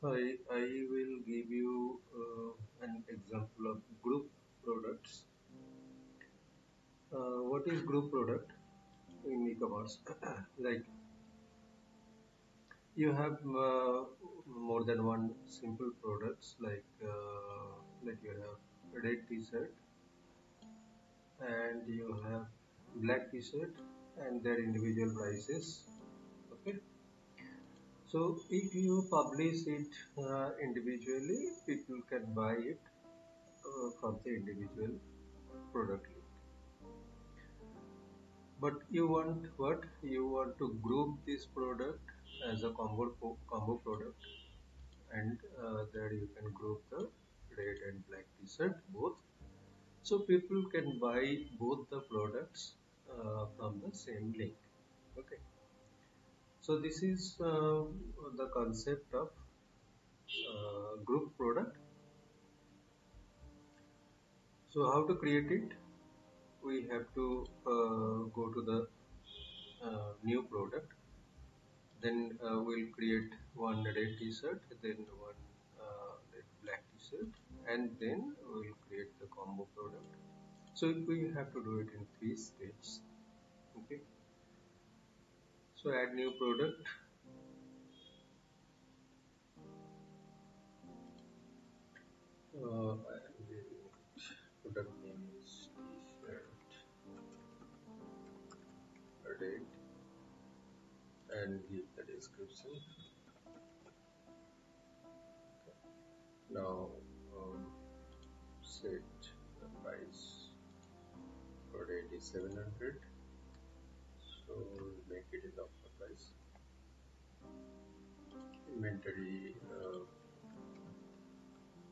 I will give you an example of group products. What is group product in e-commerce? Like you have more than one simple products, like you have red t-shirt and you have black t-shirt and their individual prices. Okay, so if you publish it individually, people can buy it from the individual product link. But you want what? You want to group this product as a combo product, and there you can group the red and black t-shirt both, so people can buy both the products from the same link. Okay, so this is the concept of group product. So how to create it? We have to go to the new product, then we'll create one red t-shirt, then one red black t-shirt, and then we'll create the combo product. So we have to do it in 3 steps. Okay, so add new product. Product name is t-shirt red, and give the description. Now set the price for red is 700, so make it in the offer price. Inventory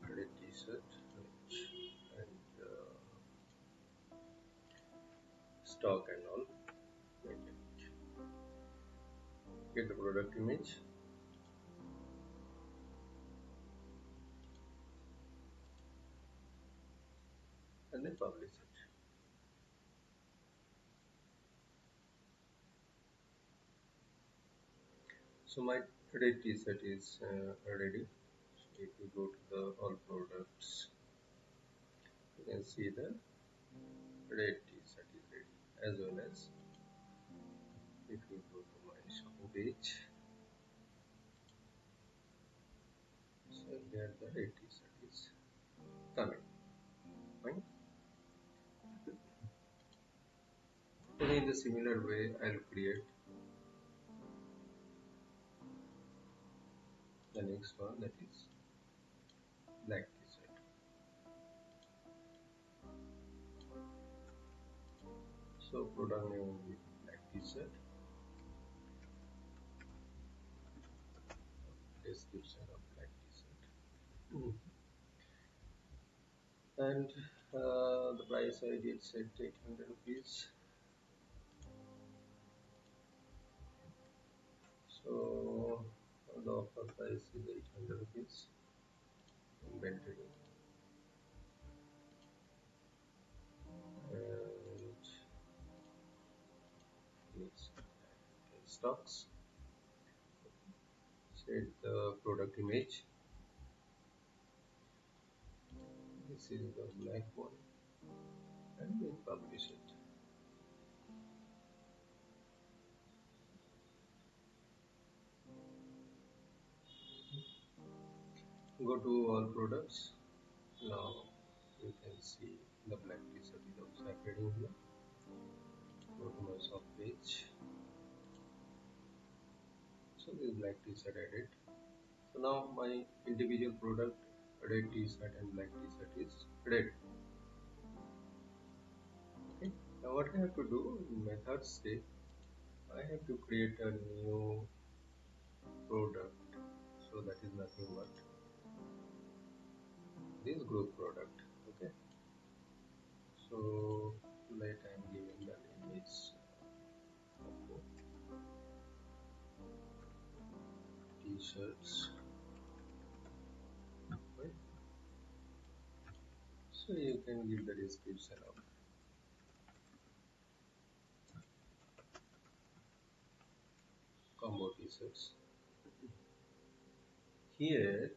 red t-shirt and stock and all. Get the product image, and then publish it. So my red t-shirt is ready. So if you go to the all products, you can see the red t-shirt is ready, as well as if you go to my shopping page, so here the red t-shirt is coming. Fine. So in the similar way, I'll create the next one, that is black t-shirt. So product name will be black t-shirt. Description of black t-shirt. And the price I did set 800 rupees. So the offer price is 800 rupees. Inventory and next stocks. Set the product image. This is the black one, and we publish it. Go to all products. Now you can see the black t-shirt is also appearing here. Go to my shop page. So this black t-shirt added. So now my individual product red t-shirt and black t-shirt is red. Okay. Now what I have to do in my third step, I have to create a new product. So that is nothing but this group product. Okay. So let I am giving the name is t-shirts. Right. So you can give the description of combo t-shirts. here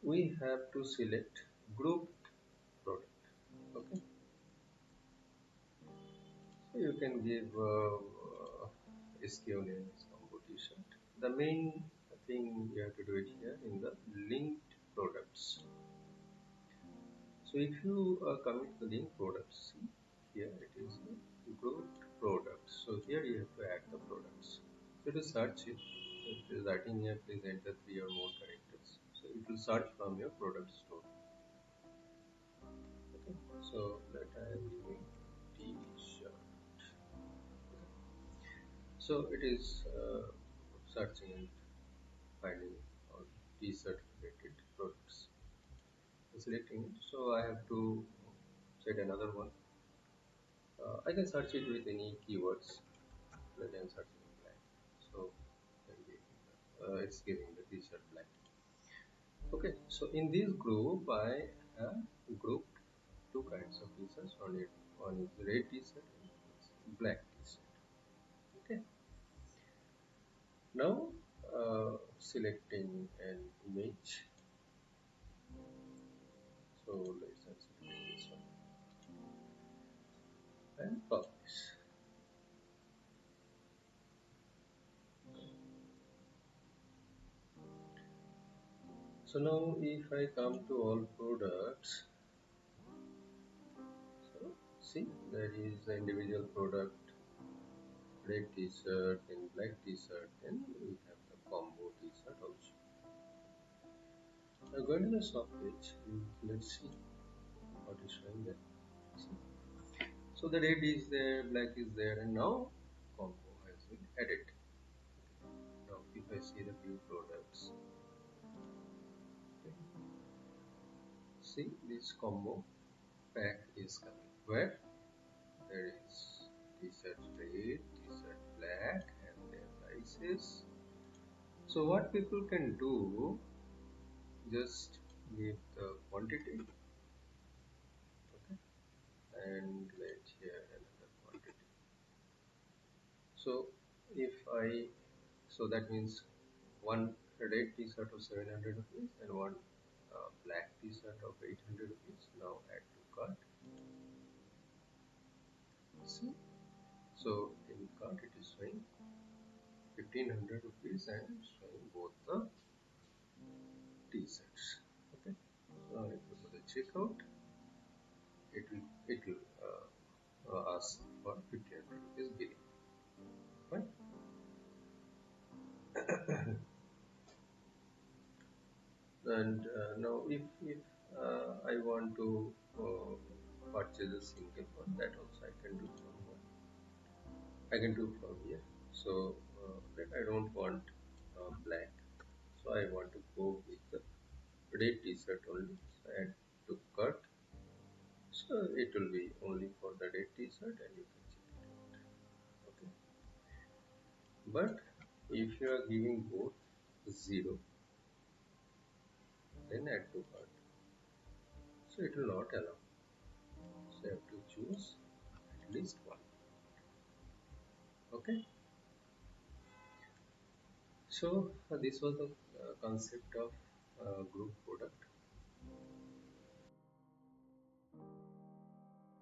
we have to select grouped product. Okay, so you can give SKU name as combo t-shirt. The main thing you have to do it here in the linked products. So if you commit the link products, see here it is grouped products. So here you have to add the products. So to search it, if it is writing here, please enter 3 or more characters. So it will search from your product store. Okay. So that I am giving t-shirt. Okay. So it is searching and finding all t-shirt related products. Selecting it. So I have to set another one. I can search it with any keywords. Let me search in black. So it's giving the t-shirt black. Okay, so in this group I have grouped two kinds of t-shirts. One is red t-shirt and one is black t-shirt. Okay. Now selecting an image. So let's select this one and publish. So now if I come to all products, so see there is the individual product, red t-shirt and black t-shirt, and we have the combo t-shirt also. Now going to the shop page, let's see what is showing there. See. So the red is there, black is there, and now combo has been added. Now if I see the view products, okay, see this combo pack is coming where there is t-shirt red, t-shirt black, and their prices. So what people can do, just give the quantity, okay, and let here another quantity. So if I, so that means one red t-shirt of 700 rupees and one black t-shirt of 800 rupees. Now add to cart. See, so in cart it is showing 1500 rupees and showing both the t-shirts. Okay, so if you go to checkout, it will ask for 1500 rupees billing. Fine. And now if I want to purchase a single one, that also I can do from here. I can do from here. So that I don't want black, so I want to go with the red t-shirt only. So add to cart. So it will be only for the red t-shirt and you can check it out. Okay. But if you are giving both 0, then add to cart. So it will not allow. So you have to choose at least one. Okay. So this was the concept of group product.